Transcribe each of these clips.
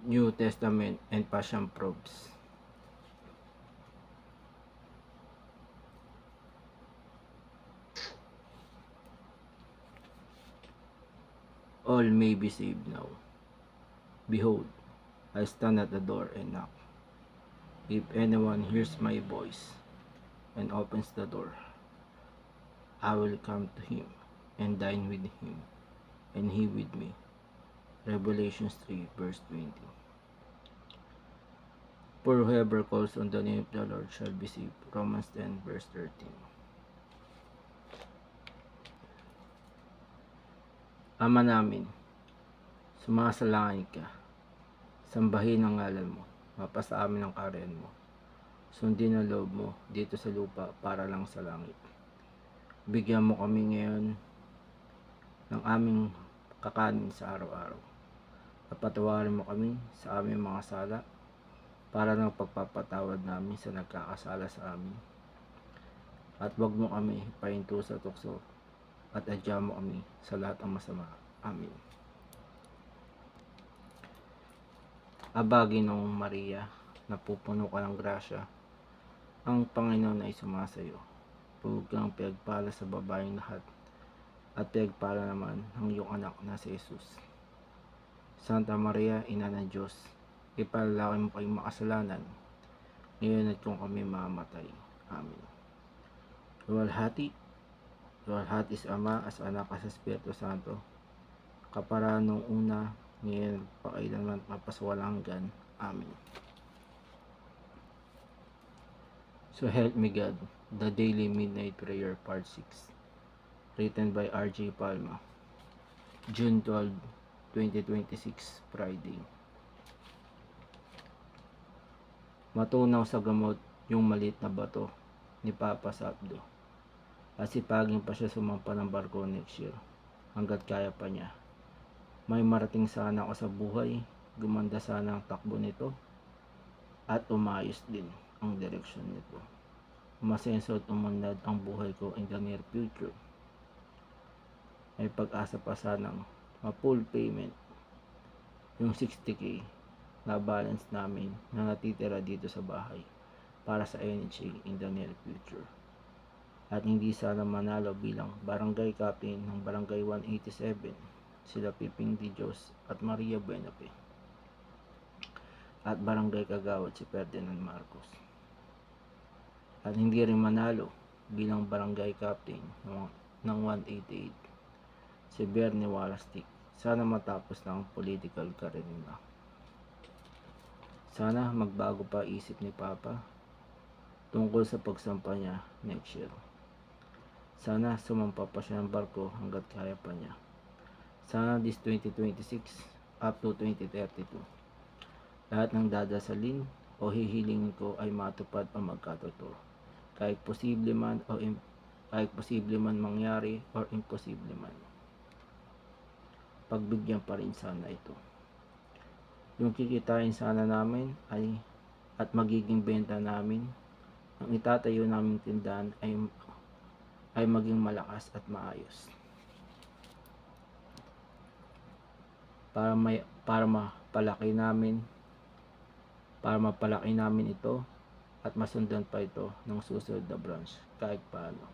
New Testament and Passion Probes. All may be saved now. Behold, I stand at the door and knock. If anyone hears my voice and opens the door, I will come to him and dine with him, and he with me. Revelation 3 verse 20. For whoever calls on the name of the Lord shall be saved. Romans 10 verse 13. Ama namin, sumasalangit ka. Sambahin ang ngalan mo. Mapasa amin ang kaharian mo. Sundin ang loob mo dito sa lupa para lang sa langit. Bigyan mo kami ngayon ng aming kakanin sa araw-araw. At patawarin mo kami sa aming mga sala para ng pagpapatawad namin sa nagkakasala sa amin. At huwag mo kami pahinto sa tukso at adya mo kami sa lahat ng masama. Amen. Aba, Ginoong Maria, napupuno ka ng grasya, ang Panginoon ay sumasayo. Pugod kang pinagpala sa babaeng lahat, at pinagpala naman ang iyong anak na si Jesus. Santa Maria, Ina ng Diyos, ipalalaki mo kayong makasalanan, ngayon at kung kami mamamatay. Amen. Luwalhati sa Ama, as Anak, as Espiritu Santo, kapara nung una, ngayon, pakailanman, mapasawalang hanggan. Amen. So help me God, the Daily Midnight Prayer Part 6, written by R.J. Palma, June 12, 2026, Friday. Matunaw sa gamot yung maliit na bato ni Papa Sabdo. At sipagin pa siya sumampa ng barko next year, hanggat kaya pa niya. May marating sana ako sa buhay, gumanda sana ang takbo nito, at umayos din ang direksyon nito. Umasenso at umunlad ang buhay ko in the near future. May pag-asa pa sanang ma-full payment yung 60k na balance namin na natitira dito sa bahay para sa NHA in the near future. At hindi sana manalo bilang barangay captain ng barangay 187, sila Piping Di Diyos at Maria Buenape, at barangay kagawad si Ferdinand Marcos. At hindi rin manalo bilang barangay captain ng 188, si Bernie Walastik. Sana matapos na ang political career nila. Sana magbago pa isip ni Papa tungkol sa pagsampa niya next year. Sana sumampa pa siya ng barko hanggat kaya pa niya. Sana this 2026 up to 2032, lahat ng dadasalin o hihilingin ko ay matupad o magkatotoo. Kahit posible man mangyari or imposible man. Pagbigyan pa rin sana ito. Yung kikitain sana namin at magiging benta namin, ang itatayo naming tindahan ay maging malakas at maayos. Para mapalaki namin ito at masundan pa ito ng susunod na branch kahit paano.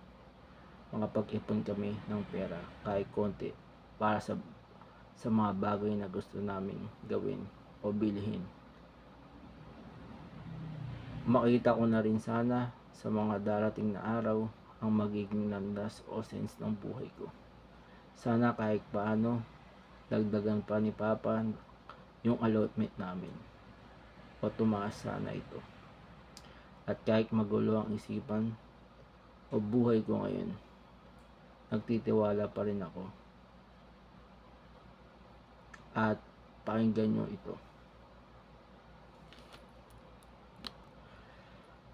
Makapag-ipon kami ng pera kahit konti para sa mga bagay na gusto namin gawin o bilhin. Makita ko na rin sana sa mga darating na araw ang magiging landas o sense ng buhay ko. Sana kahit paano dagdagan pa ni Papa yung allotment namin o tumaas sana ito. At kahit magulo ang isipan o buhay ko ngayon, nagtitiwala pa rin ako. At pakinggan nyo ito.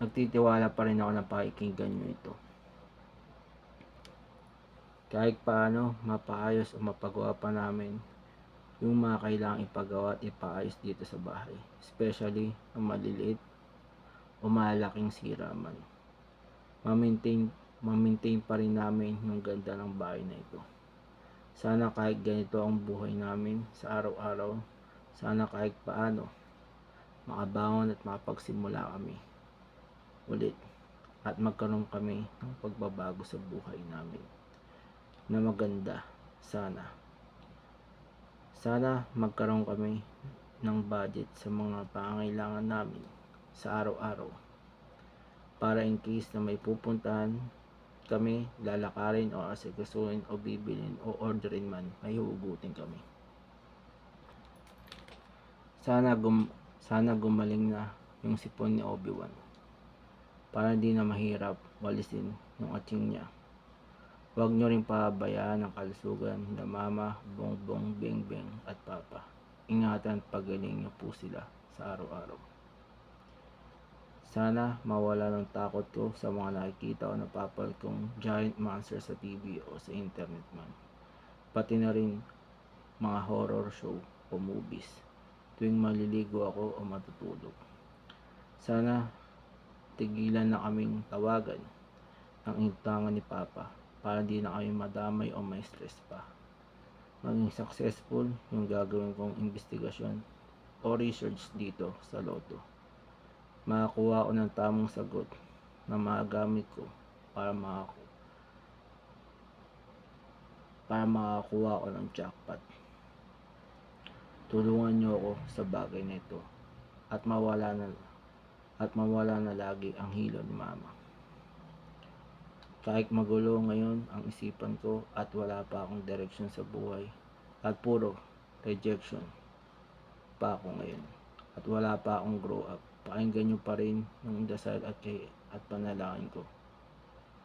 Nagtitiwala pa rin ako na pakinggan nyo ito. Kahit paano mapaayos o mapagawa pa namin yung mga kailangang ipagawa at ipaayos dito sa bahay. Especially ang maliliit o malalaking sira man. Ma-maintain pa rin namin yung ganda ng bahay na ito. Sana kahit ganito ang buhay namin sa araw-araw, Sana kahit paano makabangon at makapagsimula kami ulit at magkaroon kami ng pagbabago sa buhay namin na maganda. Sana magkaroon kami ng budget sa mga pangangailangan namin sa araw-araw para in case na may pupuntahan kami, lalakarin o asikasuhin o bibilin o orderin man, ay hugutin kami. Sana gumaling na yung sipon ni Obi-Wan para di na mahirap walisin yung ating niya. Huwag nyo rin pabayaan ang kalusugan na Mama, Bongbong, Bengbeng at Papa. Ingatan at pagaling nyo po sila sa araw-araw. Sana mawala ng takot ko sa mga nakikita o napapal kong giant monster sa TV o sa internet man. Pati na rin mga horror show o movies tuwing maliligo ako o matutulog. Sana tigilan na kaming tawagan ang intangan ni Papa para di na kami madamay o may stress pa. Maging successful yung gagawin kong investigasyon o research dito sa Lotto. Makakuha ko ng tamang sagot na magagamit ko para makakuha ko ng jackpot. Tulungan niyo ako sa bagay na ito at mawala na lagi ang hilo ni Mama. Kahit magulo ngayon ang isipan ko at wala pa akong direksyon sa buhay at puro rejection pa ako ngayon at wala pa akong grow up, pakinggan nyo pa rin yung dasal at panalangin ko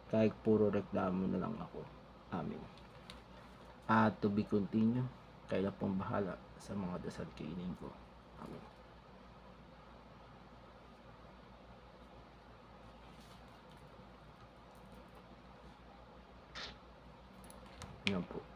kahit puro reklamo na lang ako. Amen. At to be continue, kayo na pong bahala sa mga dasal kainin ko. Amen. Yan po.